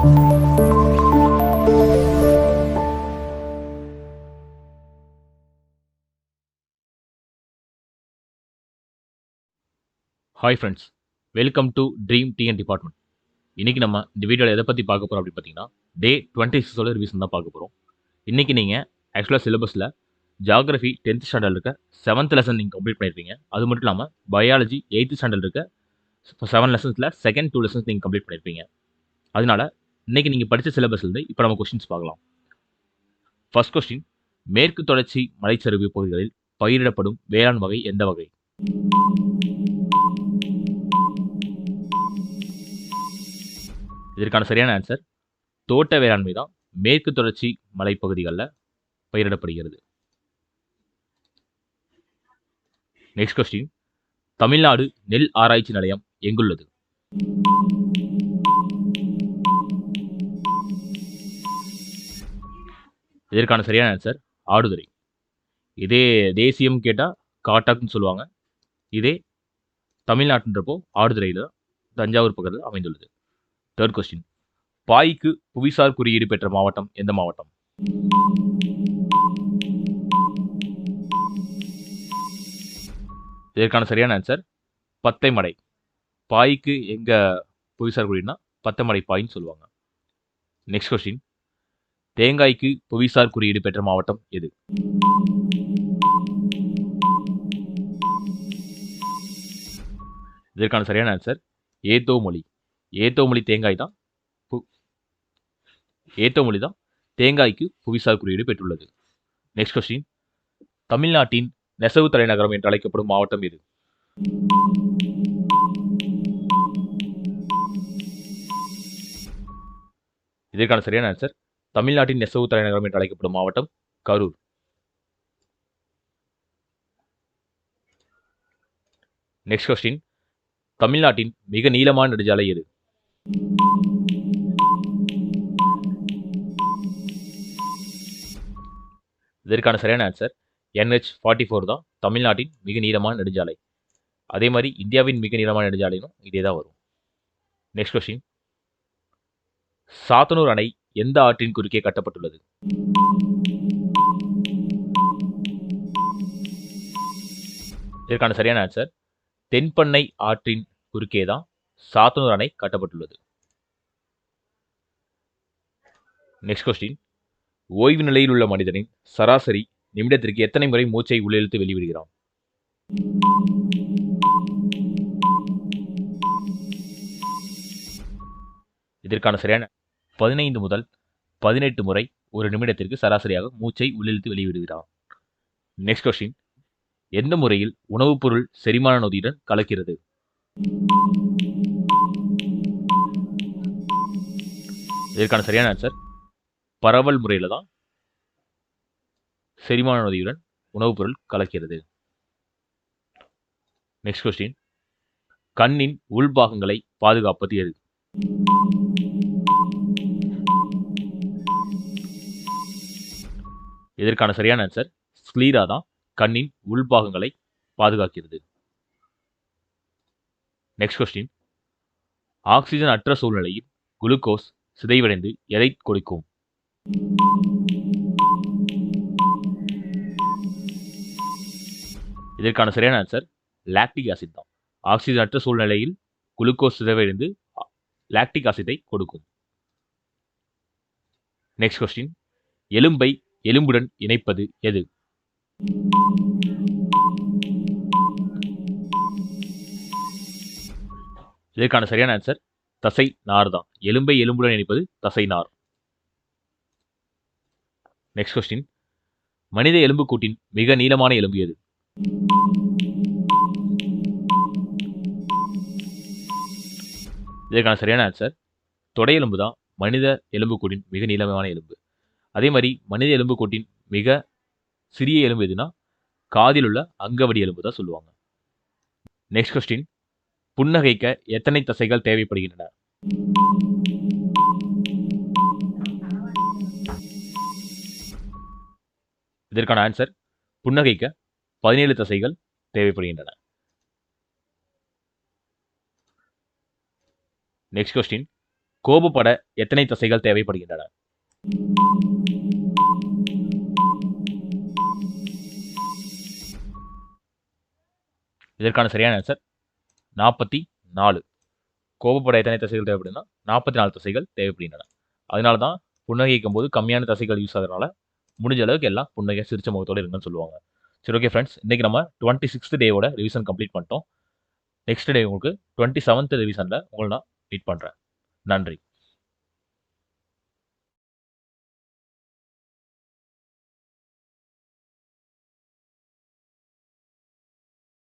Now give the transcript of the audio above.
Hi friends, welcome to dream TN department. இன்றைக்கி நம்ம இந்த வீடியோவில் எதை பற்றி பார்க்க போகிறோம் அப்படின்னு பார்த்தீங்கன்னா, டே 26 ரிவிஷன் தான் பார்க்க போகிறோம். இன்றைக்கி நீங்கள் ஆக்சுவலாக சிலபஸில் ஜியாகிரஃபி 10th ஸ்டாண்டர்ட் இருக்க 7th லெசன் நீங்கள் கம்ப்ளீட் பண்ணியிருப்பீங்க. அது மட்டும் இல்லாமல் பயாலஜி 8th ஸ்டாண்டர்ட் இருக்க 7 லெசன்ஸில் செகண்ட் 2 லெசன்ஸ் நீங்கள் கம்ப்ளீட் பண்ணியிருப்பீங்க. அதனால இன்றைக்கி நீங்கள் படித்த சிலபஸ்லேருந்து இப்போ நம்ம கொஸ்டின்ஸ் பார்க்கலாம். ஃபர்ஸ்ட் கொஸ்டின், மேற்கு தொடர்ச்சி மலைச்சரிவு பகுதிகளில் பயிரிடப்படும் வேளாண் வகை எந்த வகை? இதற்கான சரியான ஆன்சர் தோட்ட வேளாண்மை தான் மேற்கு தொடர்ச்சி மலைப்பகுதிகளில் பயிரிடப்படுகிறது. நெக்ஸ்ட் கொஸ்டின், தமிழ்நாடு நெல் ஆராய்ச்சி நிலையம் எங்குள்ளது? இதற்கான சரியான ஆன்சர் ஆடுதுறை. இதே தேசியம் கேட்டால் காட்டாக்குன்னு சொல்லுவாங்க. இதே தமிழ்நாட்டுன்றப்போ ஆடுதுறையில் தஞ்சாவூர் பக்கத்தில் அமைந்துள்ளது. தேர்ட் கொஸ்டின், பாய்க்கு புவிசார் குறியீடு பெற்ற மாவட்டம் எந்த மாவட்டம்? இதற்கான சரியான ஆன்சர் பத்தைமடை. பாய்க்கு எங்க புவிசார் குறியீடுனா பத்தைமடை பாயின்னு சொல்லுவாங்க. நெக்ஸ்ட் கொஸ்டின், தேங்காய்க்கு புவிசார் குறியீடு பெற்ற மாவட்டம் எது? இதற்கான சரியான ஆன்சர் ஏத்தோமொழி. ஏத்தோமொழி தேங்காய் தான் ஏத்தோமொழி தான் தேங்காய்க்கு புவிசார் குறியீடு பெற்றுள்ளது. நெக்ஸ்ட் கொஸ்டின், தமிழ்நாட்டின் நெசவு தலைநகரம் என்று அழைக்கப்படும் மாவட்டம் எது? இதற்கான சரியான ஆன்சர் தமிழ்நாட்டின் நெசவு தலைநகரம் என்று அழைக்கப்படும் மாவட்டம் கரூர். நெக்ஸ்ட் கொஸ்டின், தமிழ்நாட்டின் மிக நீளமான நெடுஞ்சாலை எது? இதற்கான சரியான ஆன்சர் NH44 தான் தமிழ்நாட்டின் மிக நீளமான நெடுஞ்சாலை. அதே மாதிரி இந்தியாவின் மிக நீளமான நெடுஞ்சாலையும் இதே தான் வரும். நெக்ஸ்ட் கொஸ்டின், சாத்தனூர் அணை எந்த ஆற்றின் குறுக்கே கட்டப்பட்டுள்ளது? இதற்கான சரியான ஆன்சர் தென்பண்ணை ஆற்றின் குறுக்கே தான் சாத்தனூர் அணை கட்டப்பட்டுள்ளது. நெக்ஸ்ட் கொஸ்டின், ஓய்வு நிலையில் உள்ள மனிதனின் சராசரி நிமிடத்திற்கு எத்தனை முறை மூச்சை உள்ளிழுத்து வெளிவிடுகிறான்? இதற்கான சரியான 15 முதல் 18 முறை ஒரு நிமிடத்திற்கு சராசரியாக மூச்சை உள்ளிழுத்து வெளிவிடுகிறான். நெக்ஸ்ட் கொஸ்டின், எந்த முறையில் உணவுப் பொருள் செரிமான நொதியுடன் கலக்கிறது? இதற்கான சரியான ஆன்சர் பரவல் முறையில் தான் செரிமான நொதியுடன் உணவுப் பொருள் கலக்கிறது. நெக்ஸ்ட் கொஸ்டின், கண்ணின் உள்பாகங்களை பாதுகாப்பது எது? இதற்கான சரியான ஆன்சர் ஸ்க்லீரா தான் கண்ணின் உள்பாகங்களை பாதுகாக்கிறது. நெக்ஸ்ட் கொஸ்டின், ஆக்சிஜன் அற்ற சூழ்நிலையில் குளுக்கோஸ் சிதைவடைந்து எதை கொடுக்கும்? இதற்கான சரியான ஆன்சர் லாக்டிக் ஆசிட் தான். ஆக்சிஜன் அற்ற சூழ்நிலையில் குளுக்கோஸ் சிதைவடைந்து லாக்டிக் ஆசிட்டை கொடுக்கும். நெக்ஸ்ட் கொஸ்டின், எலும்பை எலும்புடன் இணைப்பது எது? இதற்கான சரியான ஆன்சர் தசை நார் தான். எலும்பை எலும்புடன் இணைப்பது தசை நார். நெக்ஸ்ட் கொஸ்டின், மனித எலும்புக்கூட்டின் மிக நீளமான எலும்பு எது? இதற்கான சரியான ஆன்சர் தொடை எலும்பு தான் மனித எலும்புக்கூட்டின் மிக நீளமான எலும்பு. அதே மாதிரி மனித எலும்புக்கூட்டின் மிக சிறிய எலும்பு எதுனா காதில் உள்ள அங்கவடி எலும்பு தான் சொல்லுவாங்க. நெக்ஸ்ட் கொஸ்டின், புன்னகைக்க எத்தனை தசைகள் தேவைப்படுகின்றன? இதற்கான ஆன்சர் புன்னகைக்க 17 தசைகள் தேவைப்படுகின்றன. நெக்ஸ்ட் கொஸ்டின், கோபப்பட எத்தனை தசைகள் தேவைப்படுகின்றன? இதற்கான சரியான ஆன்சர் 44. கோபப்பட எத்தனை தசைகள் தேவைப்படுதுன்னா 44 தசைகள் தேவைப்படுகின்றன. அதனால தான் புன்னகைக்கும் போது கம்மியான தசைகள் யூஸ் ஆகிறதுனால முடிஞ்ச அளவுக்கு எல்லாம் புன்னகை சிரிச்ச முகத்தோடு இருங்கன்னு சொல்லுவாங்க. சரி, ஓகே ஃப்ரெண்ட்ஸ், இன்னைக்கு நம்ம 26th டேவோட ரிவிஷன் கம்ப்ளீட் பண்ணிட்டோம். நெக்ஸ்ட் டே உங்களுக்கு 27th ரிவிஷனில் உங்களை நான் மீட் பண்ணுறேன். நன்றி.